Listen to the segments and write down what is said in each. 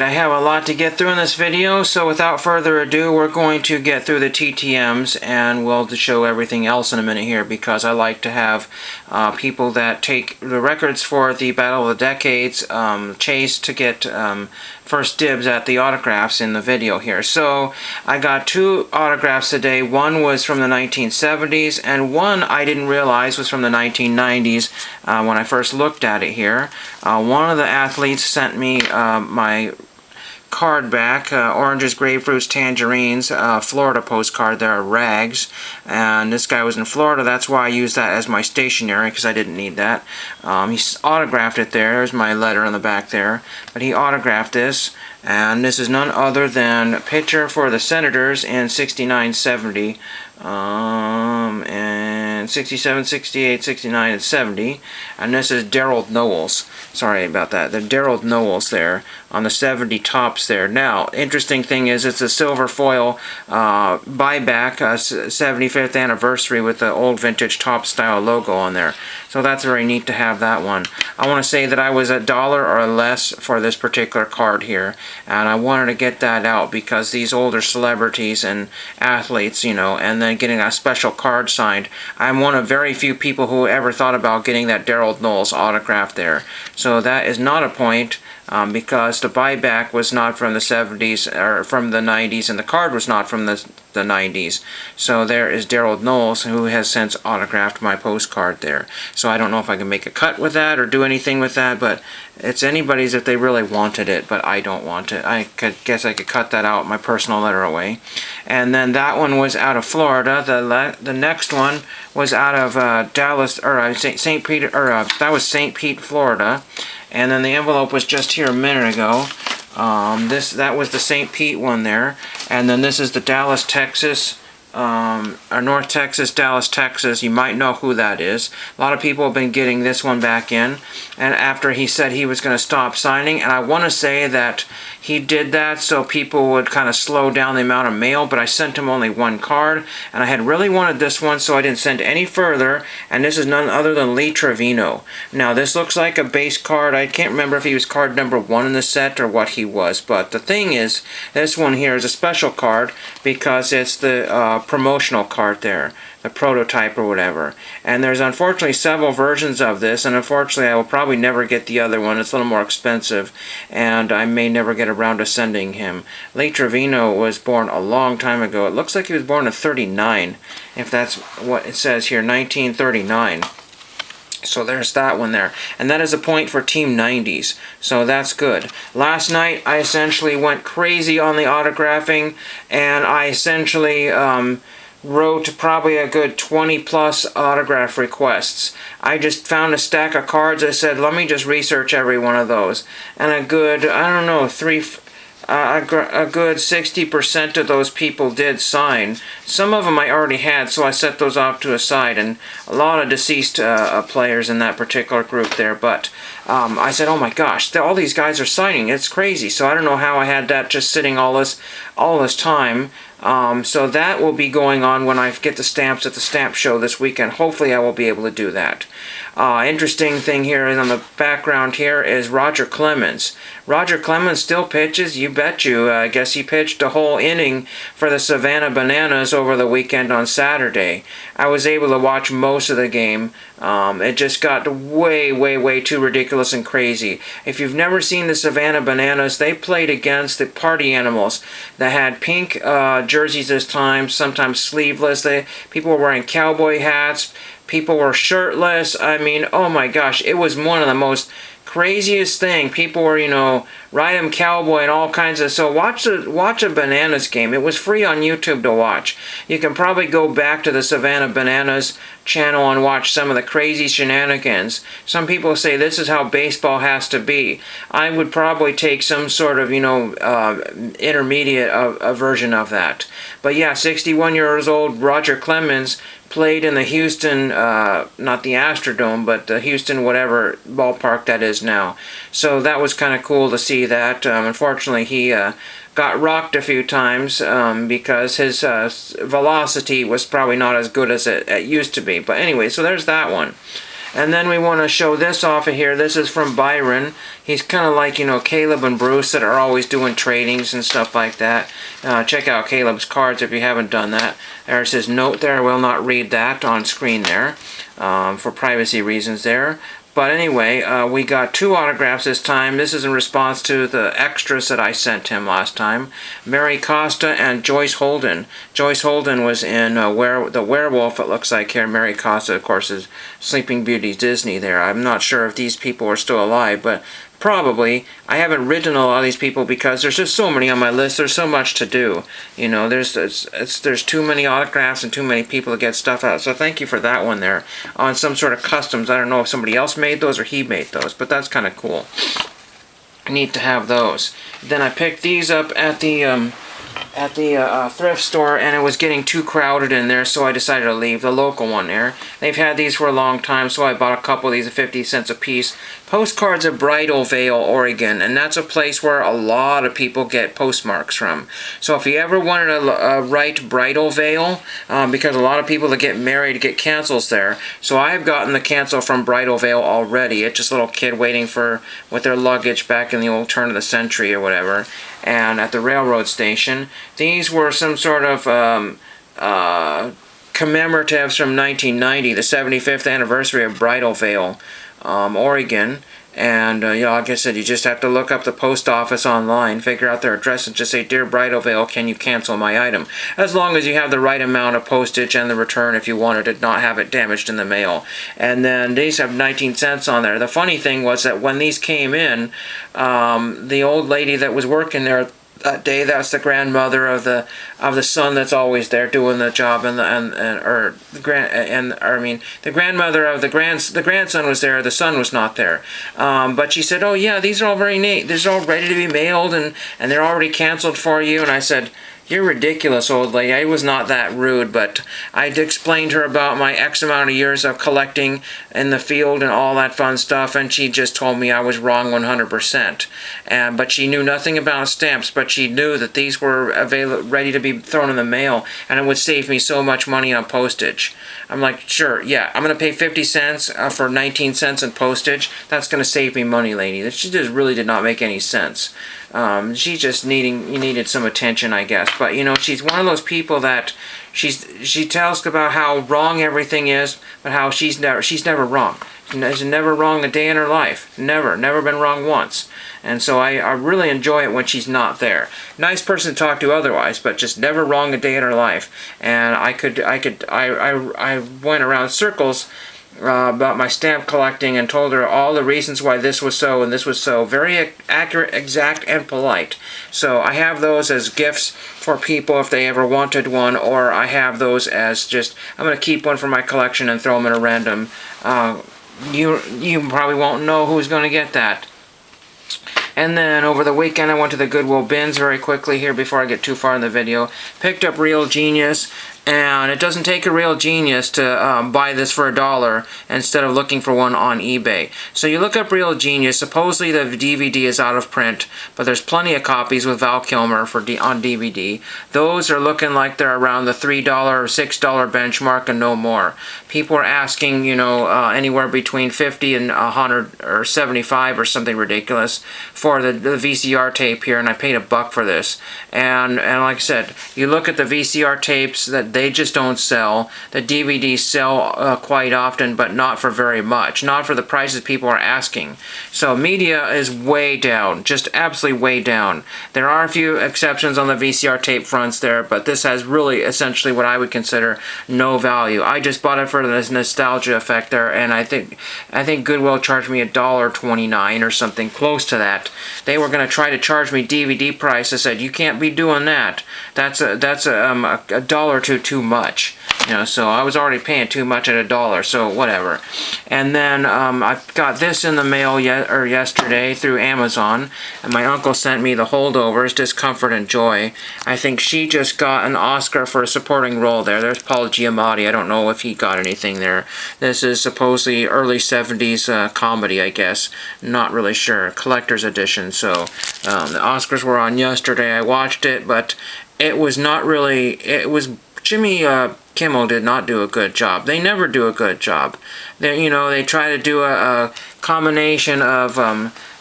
I have a lot to get through in this video, so without further ado, we're going to get through the TTMs, and we'll show everything else in a minute here, because I like to have people that take the records for the Battle of the Decades chase to get first dibs at the autographs in the video here. So I got two autographs today. One was from the 1970s, and one I didn't realize was from the 1990s when I first looked at it here. One of the athletes sent me my card back, oranges, grapefruits, tangerines, Florida postcard there, rags, and this guy was in Florida. That's why I used that as my stationery, because I didn't need that. He autographed it there. There's my letter on the back there, but he autographed this, and this is none other than pitcher for the Senators in 69-70, and 67, 68, 69, and 70, and this is Darold Knowles. Sorry about that. The Darold Knowles there on the 70 tops there. Now, interesting thing is it's a silver foil buyback, 75th anniversary with the old vintage top style logo on there. So that's very neat to have that one. I want to say that I was $1 or less for this particular card here, and I wanted to get that out because these older celebrities and athletes, you know, and then getting a special card signed. I'm one of very few people who ever thought about getting that Darold Knowles autograph there. So that is not a point. Because the buyback was not from the 70s or from the 90s, and the card was not from the 90s. So there is Darold Knowles, who has since autographed my postcard there. So I don't know if I can make a cut with that or do anything with that, but it's anybody's if they really wanted it, but I don't want it. I guess I could cut that out, my personal letter away. And then that one was out of Florida. The next one was out of Dallas, or St. Pete, or that was St. Pete, Florida. And then the envelope was just here a minute ago. That was the St. Pete one there. And then this is the Dallas, Texas, or North Texas, Dallas, Texas. You might know who that is. A lot of people have been getting this one back in. And after he said he was going to stop signing, and I want to say that he did that so people would kind of slow down the amount of mail, but I sent him only one card, and I had really wanted this one, so I didn't send any further, and this is none other than Lee Trevino. Now, this looks like a base card. I can't remember if he was card number 1 in the set or what he was, but the thing is, this one here is a special card because it's the promotional card there, the prototype or whatever. And there's unfortunately several versions of this, and unfortunately I will probably never get the other one. It's a little more expensive, and I may never get around to sending him. Lee Trevino was born a long time ago. It looks like he was born in 39, if that's what it says here, 1939. So there's that one there. And that is a point for Team 90s. So that's good. Last night I essentially went crazy on the autographing, and I essentially wrote probably a good 20 plus autograph requests. I just found a stack of cards. I said, let me just research every one of those. And a good, I don't know, a good 60% of those people did sign. Some of them I already had, so I set those off to a side, and a lot of deceased players in that particular group there. But I said, oh my gosh, all these guys are signing. It's crazy. So I don't know how I had that just sitting all this time. So that will be going on when I get the stamps at the stamp show this weekend. Hopefully I will be able to do that. Interesting thing here is on the background here is Roger Clemens. Roger Clemens still pitches, you bet you. I guess he pitched a whole inning for the Savannah Bananas over the weekend on Saturday. I was able to watch most of the game. It just got way too ridiculous and crazy. If you've never seen the Savannah Bananas, they played against the Party Animals that had pink jerseys this time, sometimes sleeveless. People were wearing cowboy hats. People were shirtless. I mean, oh my gosh, it was one of the most craziest thing. People were, you know, ride 'em cowboy and all kinds of. So watch a Bananas game. It was free on YouTube to watch. You can probably go back to the Savannah Bananas channel and watch some of the crazy shenanigans. Some people say this is how baseball has to be. I would probably take some sort of, you know, intermediate version of that. But yeah, 61 years old Roger Clemens played in the Houston, not the Astrodome, but the Houston whatever ballpark that is now. So that was kind of cool to see that. Unfortunately, he got rocked a few times because his velocity was probably not as good as it used to be. But anyway, so there's that one. And then we want to show this off of here. This is from Byron. He's kind of like, you know, Caleb and Bruce that are always doing tradings and stuff like that. Check out Caleb's cards if you haven't done that. There's his note there. I will not read that on screen there for privacy reasons there. But anyway, we got 2 autographs this time. This is in response to the extras that I sent him last time. Mary Costa and Joyce Holden. Joyce Holden was in The Werewolf, it looks like here. Mary Costa, of course, is Sleeping Beauty Disney there. I'm not sure if these people are still alive, but probably. I haven't written a lot of these people because there's just so many on my list. There's so much to do. You know, there's too many autographs and too many people to get stuff out. So thank you for that one there on some sort of customs. I don't know if somebody else made those or he made those, but that's kind of cool. Neat to have those. Then I picked these up at the thrift store, and it was getting too crowded in there, so I decided to leave the local one there. They've had these for a long time, so I bought a couple of these at 50 cents a piece. Postcards of Bridal Veil, Oregon, and that's a place where a lot of people get postmarks from. So if you ever wanted to write Bridal Veil, because a lot of people that get married get cancels there, so I have gotten the cancel from Bridal Veil already. It's just a little kid waiting with their luggage back in the old turn of the century or whatever, and at the railroad station. These were some sort of commemoratives from 1990, the 75th anniversary of Bridal Veil, Oregon. And yeah, like I said, you just have to look up the post office online, figure out their address, and just say, "Dear Bridal Veil, can you cancel my item?" As long as you have the right amount of postage and the return if you wanted to not have it damaged in the mail. And then these have 19 cents on there. The funny thing was that when these came in, the old lady that was working there that day, that's the grandmother of the son that's always there doing the job, the grandmother of the grandson was there, the son was not there. But she said, "Oh yeah, these are all very neat. These are all ready to be mailed, and they're already canceled for you." And I said, "You're ridiculous, old lady." I was not that rude, but I'd explained to her about my X amount of years of collecting in the field and all that fun stuff, and she just told me I was wrong 100%. But she knew nothing about stamps, but she knew that these were ready to be thrown in the mail, and it would save me so much money on postage. I'm like, "Sure, yeah, I'm going to pay 50 cents for 19 cents in postage. That's going to save me money, lady." She just really did not make any sense. She just needed some attention, I guess. But you know, she's one of those people that she tells about how wrong everything is, but how she's never wrong. She's never wrong a day in her life. Never been wrong once. And so I really enjoy it when she's not there. Nice person to talk to otherwise, but just never wrong a day in her life. And I went around circles about my stamp collecting and told her all the reasons why this was so and this was so. Very accurate, exact, and polite. So I have those as gifts for people if they ever wanted one, or I have those as just, I'm going to keep one for my collection and throw them in a random. You probably won't know who's going to get that. And then over the weekend I went to the Goodwill bins very quickly here before I get too far in the video. Picked up Real Genius, and it doesn't take a real genius to buy this for $1 instead of looking for one on eBay. So you look up Real Genius. Supposedly the DVD is out of print, but there's plenty of copies with Val Kilmer on DVD. Those are looking like they're around the $3 or $6 benchmark and no more. People are asking, you know, anywhere between 50 and 100 or 75 or something ridiculous for the VCR tape here, and I paid $1 for this. And like I said, you look at the VCR tapes, that they just don't sell. The DVDs sell quite often, but not for very much. Not for the prices people are asking. So media is way down, just absolutely way down. There are a few exceptions on the VCR tape fronts there, but this has really essentially what I would consider no value. I just bought it for this nostalgia effect there, and I think Goodwill charged me $1.29 or something close to that. They were going to try to charge me DVD price. I said, "You can't be doing that. That's a $1 too much." You know, so I was already paying too much at $1, so whatever. And then I got this in the mail yesterday through Amazon, and my uncle sent me the holdovers, Discomfort and Joy. I think she just got an Oscar for a supporting role there. There's Paul Giamatti. I don't know if he got anything there. This is supposedly early 70s comedy, I guess. Not really sure. Collector's edition. So the Oscars were on yesterday. I watched it, but it was not really, it was Jimmy Kimmel did not do a good job. They never do a good job. They try to do a combination of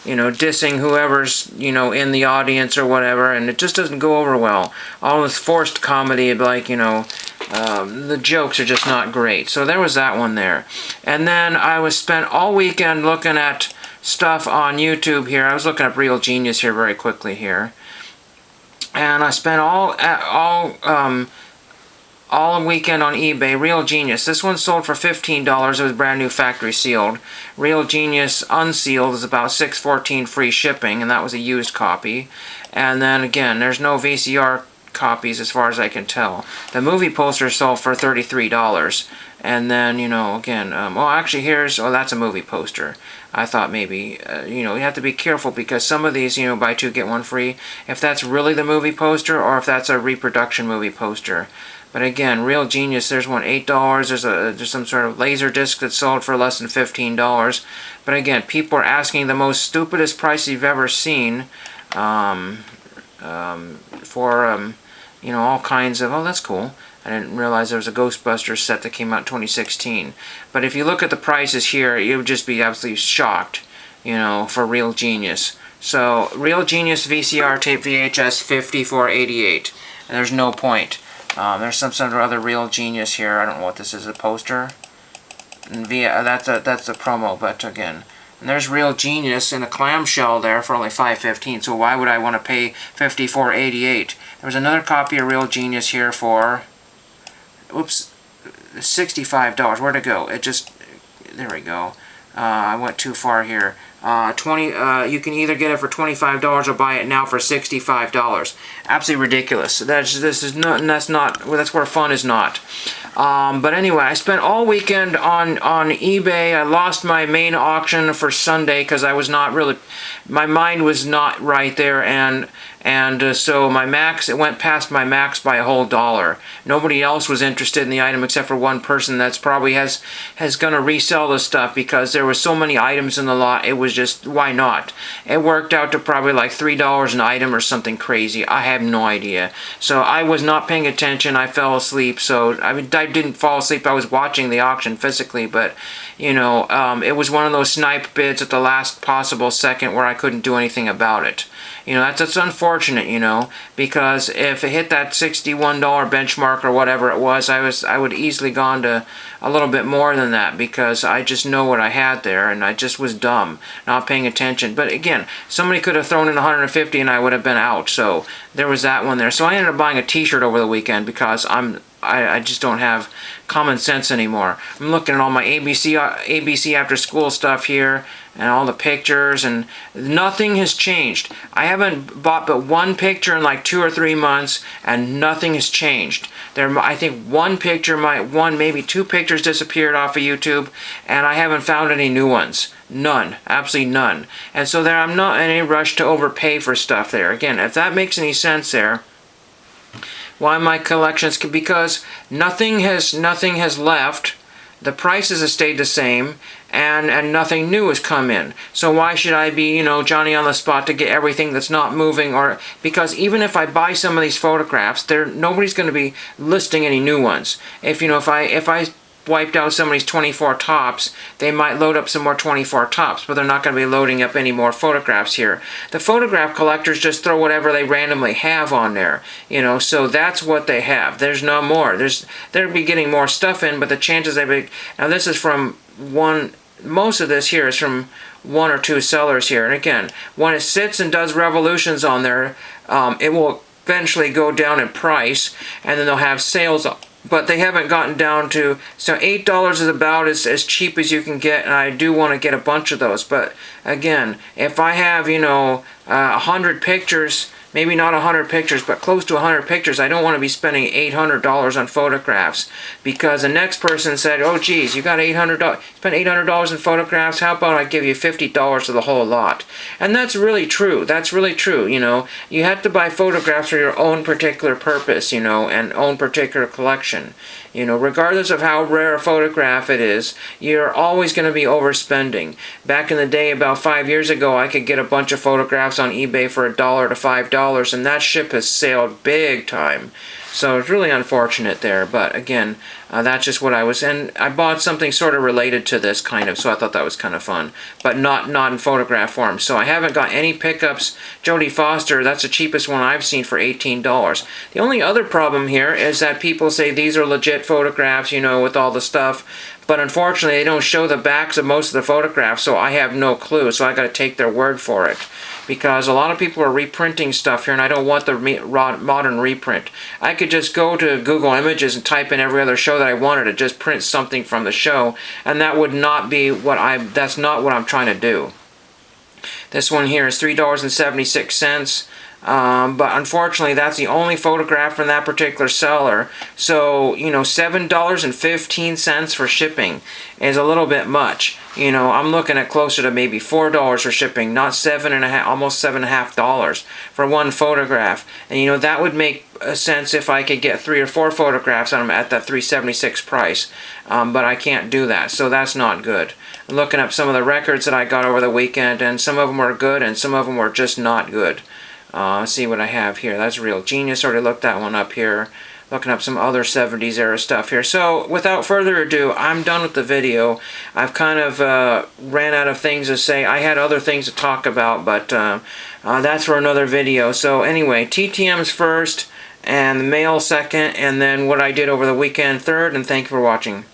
dissing whoever's in the audience or whatever, and it just doesn't go over well. All this forced comedy, like the jokes are just not great. So there was that one there. And then I was spent all weekend looking at stuff on YouTube here. I was looking up Real Genius here very quickly here. And I spent all weekend on eBay. Real Genius. This one sold for $15. It was brand new factory sealed. Real Genius unsealed is about $6.14 free shipping, and that was a used copy. And then again, there's no VCR copies as far as I can tell. The movie poster sold for $33. And then, again, actually that's a movie poster. I thought maybe, you have to be careful because some of these, buy two, get one free, if that's really the movie poster or if that's a reproduction movie poster. But again, Real Genius, there's one $8. There's some sort of laser disc that's sold for less than $15. But again, people are asking the most stupidest price you've ever seen for all kinds of. Oh, that's cool. I didn't realize there was a Ghostbusters set that came out in 2016. But if you look at the prices here, you would just be absolutely shocked, for Real Genius. So Real Genius VCR tape VHS $54.88, and there's no point. There's some sort of other Real Genius here. I don't know what this is, a poster. And that's a promo, but again. And there's Real Genius in a clamshell there for only $5.15. So why would I want to pay $54.88? There was another copy of Real Genius here for, $65. Where'd it go? There we go. I went too far here. You can either get it for $25 or buy it now for $65. Absolutely ridiculous. That's where fun is not. But anyway, I spent all weekend on eBay. I lost my main auction for Sunday because my mind was not right there, and so my max, it went past my max by a whole $1. Nobody else was interested in the item except for one person that's probably has going to resell the stuff because there were so many items in the lot. It was just, why not? It worked out to probably like $3 an item or something crazy. I have no idea. So I was not paying attention. I fell asleep. So I didn't fall asleep. I was watching the auction physically, but it was one of those snipe bids at the last possible second where I couldn't do anything about it. That's unfortunate, because if it hit that $61 benchmark or whatever it was, I would easily gone to a little bit more than that because I just know what I had there and I just was dumb, not paying attention. But again, somebody could have thrown in 150 and I would have been out. So there was that one there. So I ended up buying a t-shirt over the weekend because I just don't have common sense anymore. I'm looking at all my ABC after school stuff here and all the pictures, and nothing has changed. I haven't bought but one picture in like 2 or 3 months, and nothing has changed. I think maybe 2 pictures disappeared off of YouTube, and I haven't found any new ones. None. Absolutely none. And so I'm not in any rush to overpay for stuff there. Again, if that makes any sense there, why my collections? Because nothing has left. The prices have stayed the same, and nothing new has come in. So why should I be, Johnny on the spot to get everything that's not moving? Or because even if I buy some of these photographs, nobody's going to be listing any new ones. If I wiped out some of these 24 tops, they might load up some more 24 tops, but they're not going to be loading up any more photographs here. The photograph collectors just throw whatever they randomly have on there, so that's what they have. There's no more. They'll be getting more stuff in, but the chances now this is from most of this here is from 1 or 2 sellers here. And again, when it sits and does revolutions on there, it will eventually go down in price, and then they'll have sales. But they haven't gotten down to, so $8 is about as cheap as you can get, and I do want to get a bunch of those. But again, if I have 100 pictures, maybe not 100 pictures, but close to 100 pictures, I don't want to be spending $800 on photographs, because the next person said, oh geez, you got spent $800 in photographs, how about I give you $50 for the whole lot? And that's really true. That's really true. You have to buy photographs for your own particular purpose, and own particular collection. Regardless of how rare a photograph it is, you're always going to be overspending. Back in the day, about 5 years ago, I could get a bunch of photographs on eBay for $1 to $5, and that ship has sailed big time. So it's really unfortunate there, but again, that's just what I was, and I bought something sort of related to this kind of, so I thought that was kind of fun, but not in photograph form. So I haven't got any pickups. Jodie Foster, that's the cheapest one I've seen for $18. The only other problem here is that people say these are legit photographs, you know, with all the stuff, but unfortunately they don't show the backs of most of the photographs, so I have no clue, so I got to take their word for it. Because a lot of people are reprinting stuff here, and I don't want the modern reprint. I could just go to Google Images and type in every other show that I wanted to just print something from the show, and that would not be that's not what I'm trying to do. This one here is $3.76. But unfortunately that's the only photograph from that particular seller, so you know, $7.15 for shipping is a little bit much. You know, I'm looking at closer to maybe $4 for shipping, not almost $7.50 for one photograph. And you know, that would make sense if I could get 3 or 4 photographs on them at that $3.76 price, but I can't do that, so that's not good. I'm looking up some of the records that I got over the weekend, and some of them were good and some of them were just not good. Let's see what I have here. That's Real Genius. Already looked that one up here. Looking up some other 70s era stuff here. So without further ado, I'm done with the video. I've kind of ran out of things to say. I had other things to talk about, but that's for another video. So anyway, TTM's first, and the mail second, and then what I did over the weekend third, and thank you for watching.